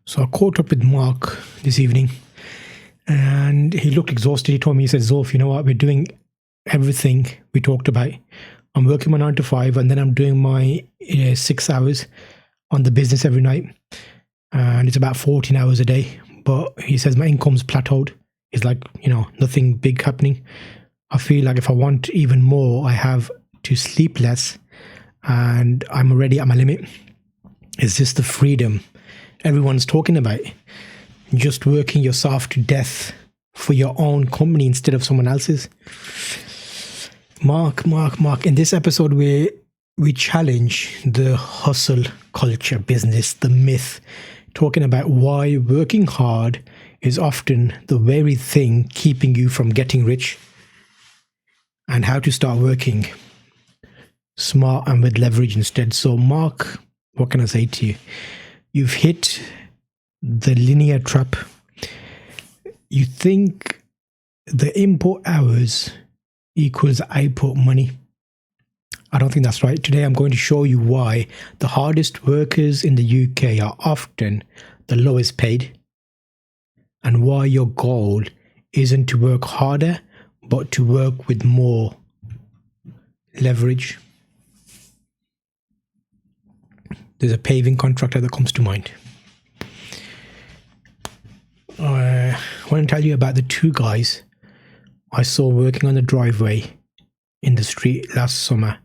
So I caught up with Mark this evening and he looked exhausted. He told me, he said, Zulf, you know what? We're doing everything we talked about. I'm working my 9 to 5 and then I'm doing my 6 hours on the business every night. And it's about 14 hours a day. But he says my income's plateaued. It's like, nothing big happening. I feel like if I want even more, I have to sleep less and I'm already at my limit. It's just the freedom everyone's talking about. Just working yourself to death for your own company instead of someone else's. Mark. In this episode, we challenge the hustle culture business, the myth, talking about why working hard is often the very thing keeping you from getting rich, and how to start working smart and with leverage instead. So, Mark, what can I say to you? You've hit the linear trap. You think the input hours equals output money. I don't think that's right. Today I'm going to show you why the hardest workers in the UK are often the lowest paid, and why your goal isn't to work harder but to work with more leverage. There's a paving contractor that comes to mind. I want to tell you about the 2 guys I saw working on the driveway in the street last summer.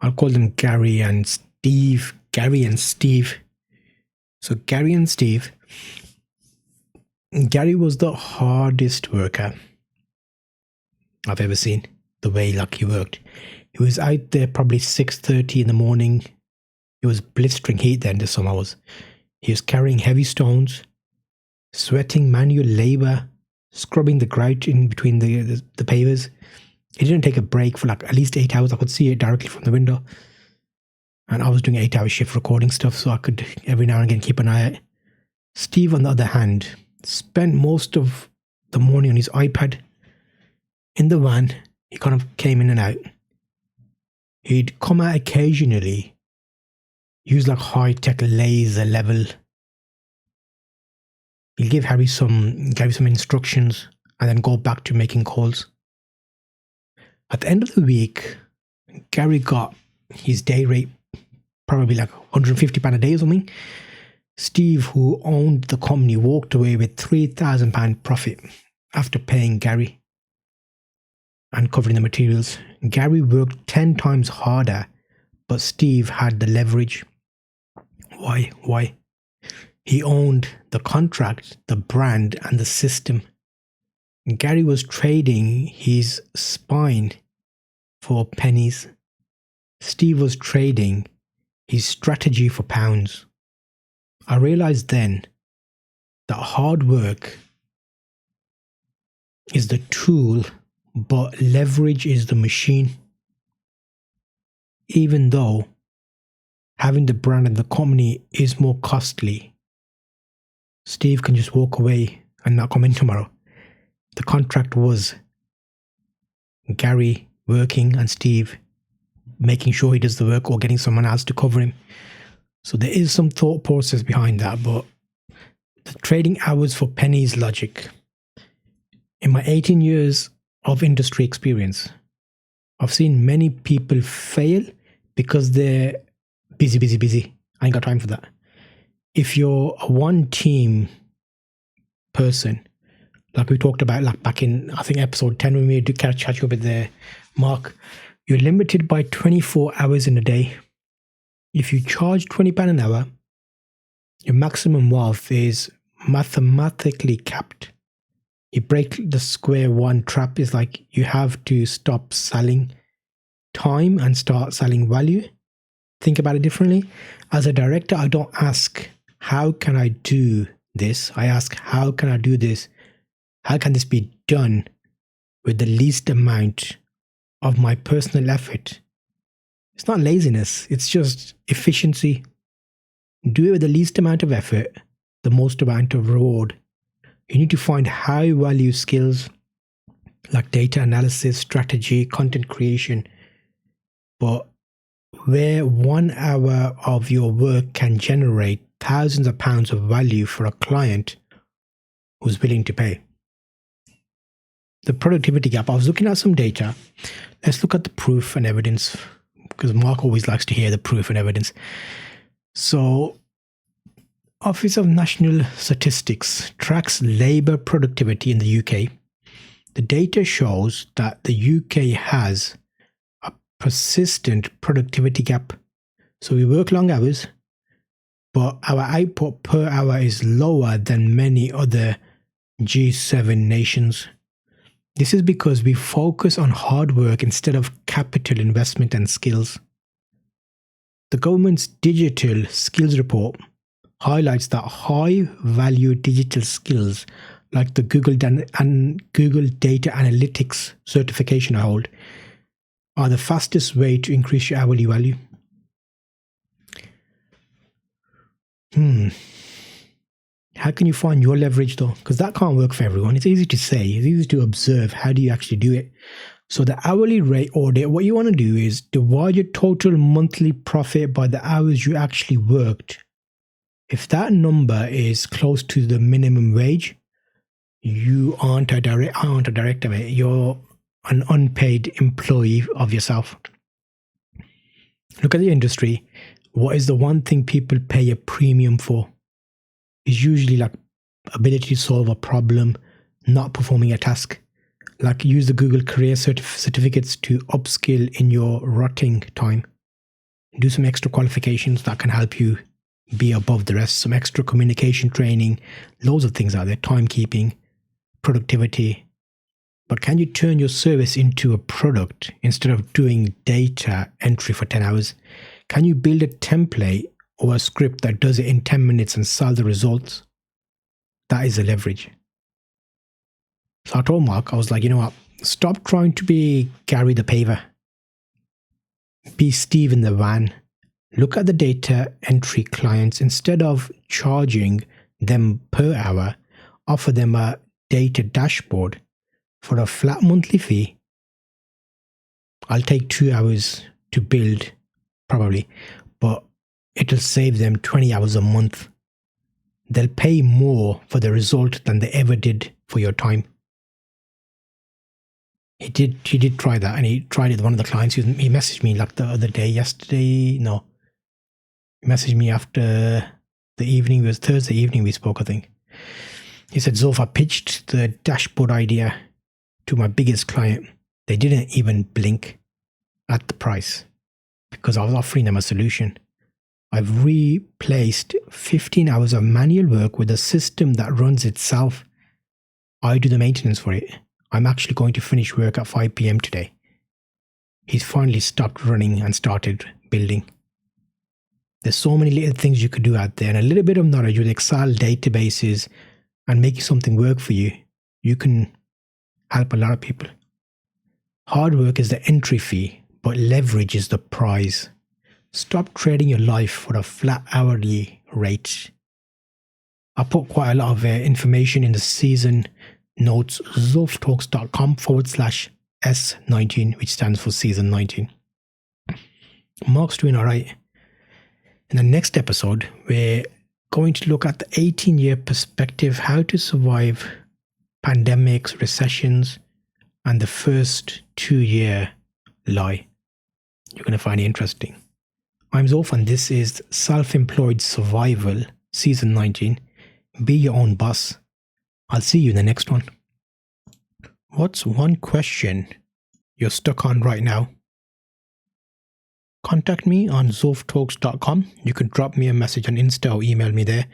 I'll call them Gary and Steve. So Gary and Steve. Gary was the hardest worker I've ever seen. The way he worked. He was out there probably 6:30 in the morning. It was blistering heat then, the summer was. He was carrying heavy stones, sweating manual labor, scrubbing the grout in between the pavers. He didn't take a break for at least 8 hours. I could see it directly from the window. And I was doing 8-hour shift recording stuff, so I could every now and again keep an eye out. Steve, on the other hand, spent most of the morning on his iPad. In the van, he kind of came in and out. He'd come out occasionally, use high-tech laser level. He'll give Gary some instructions and then go back to making calls. At the end of the week, Gary got his day rate, probably £150 a day or something. Steve, who owned the company, walked away with £3,000 profit after paying Gary and covering the materials. Gary worked 10 times harder, but Steve had the leverage. Why? He owned the contract, the brand, and the system. Gary was trading his spine for pennies. Steve was trading his strategy for pounds. I realized then that hard work is the tool, but leverage is the machine. Even though having the brand and the company is more costly, Steve can just walk away and not come in tomorrow. The contract was Gary working and Steve making sure he does the work or getting someone else to cover him. So there is some thought process behind that, but the trading hours for pennies logic. In my 18 years of industry experience, I've seen many people fail because they're busy. I ain't got time for that. If you're a one team person, like we talked about back in, I think, episode 10 when we did catch up with the Mark, you're limited by 24 hours in a day. If you charge £20 an hour, your maximum wealth is mathematically capped. You break the square one trap. Is you have to stop selling time and start selling value. Think about it differently. As a director, I don't ask, how can I do this? I ask, how can I do this? How can this be done with the least amount of my personal effort? It's not laziness. It's just efficiency. Do it with the least amount of effort, the most amount of reward. You need to find high value skills like data analysis, strategy, content creation. But where 1 hour of your work can generate thousands of pounds of value for a client who's willing to pay. The productivity gap, I was looking at some data. Let's look at the proof and evidence, because Mark always likes to hear the proof and evidence. So, Office of National Statistics tracks labour productivity in the UK. The data shows that the UK has a persistent productivity gap. So we work long hours, but our output per hour is lower than many other G7 nations. This is because we focus on hard work instead of capital investment and skills. The government's digital skills report highlights that high-value digital skills like the Google Data Analytics certification I hold are the fastest way to increase your hourly value. How can you find your leverage though? Because that can't work for everyone. It's easy to say, it's easy to observe. How do you actually do it? So the hourly rate audit, what you want to do is divide your total monthly profit by the hours you actually worked. If that number is close to the minimum wage, you aren't a director, mate. You're an unpaid employee of yourself. Look at the industry. What is the one thing people pay a premium for? It's usually like ability to solve a problem, not performing a task. Like use the Google Career certificates to upskill in your rotting time. Do some extra qualifications that can help you be above the rest. Some extra communication training, loads of things out there, timekeeping, productivity. But can you turn your service into a product instead of doing data entry for 10 hours? Can you build a template or a script that does it in 10 minutes and sell the results? That is a leverage. So I told Mark, I was like, you know what? Stop trying to be Gary the Paver. Be Steve in the van. Look at the data entry clients. Instead of charging them per hour, offer them a data dashboard for a flat monthly fee. I'll take 2 hours to build, probably, but it'll save them 20 hours a month. They'll pay more for the result than they ever did for your time. He did try that, and he tried it with one of the clients. He messaged me like the other day, he messaged me after the evening. It was Thursday evening we spoke, I think. He said, Zulf, I pitched the dashboard idea to my biggest client. They didn't even blink at the price because I was offering them a solution. I've replaced 15 hours of manual work with a system that runs itself. I do the maintenance for it. I'm actually going to finish work at 5 p.m. today. He's finally stopped running and started building. There's so many little things you could do out there, and a little bit of knowledge with Excel databases and making something work for you. You can help a lot of people. Hard work is the entry fee, but leverage is the prize. Stop trading your life for a flat hourly rate. I put quite a lot of information in the season notes, zulftalks.com/S19, which stands for season 19. Mark's doing all right. In the next episode, we're going to look at the 18-year perspective, how to survive pandemics, recessions, and the first 2-year lie. You're going to find it interesting. I'm Zulf, and this is Self-Employed Survival, Season 19. Be your own boss. I'll see you in the next one. What's one question you're stuck on right now? Contact me on zulftalks.com. You can drop me a message on Insta or email me there.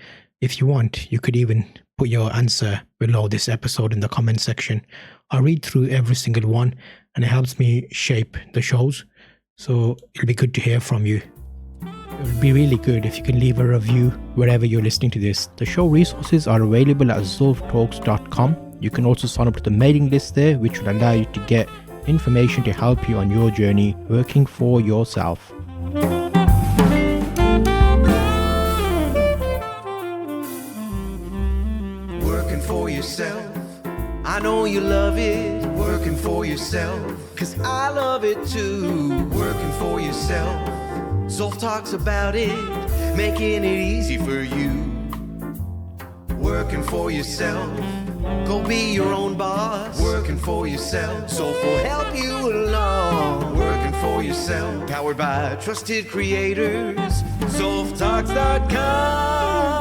If you want, you could even put your answer below this episode in the comment section. I read through every single one, and it helps me shape the shows. So it'll be good to hear from you. It would be really good if you can leave a review wherever you're listening to this. The show resources are available at zulftalks.com. You can also sign up to the mailing list there, which will allow you to get information to help you on your journey working for yourself. Working for yourself, I know you love it. Working for yourself, 'cause I love it too. Working for yourself, Zulf talks about it, making it easy for you. working for yourself. Go be your own boss, working for yourself. Zulf will help you along, working for yourself. Powered by trusted creators, ZulfTalks.com.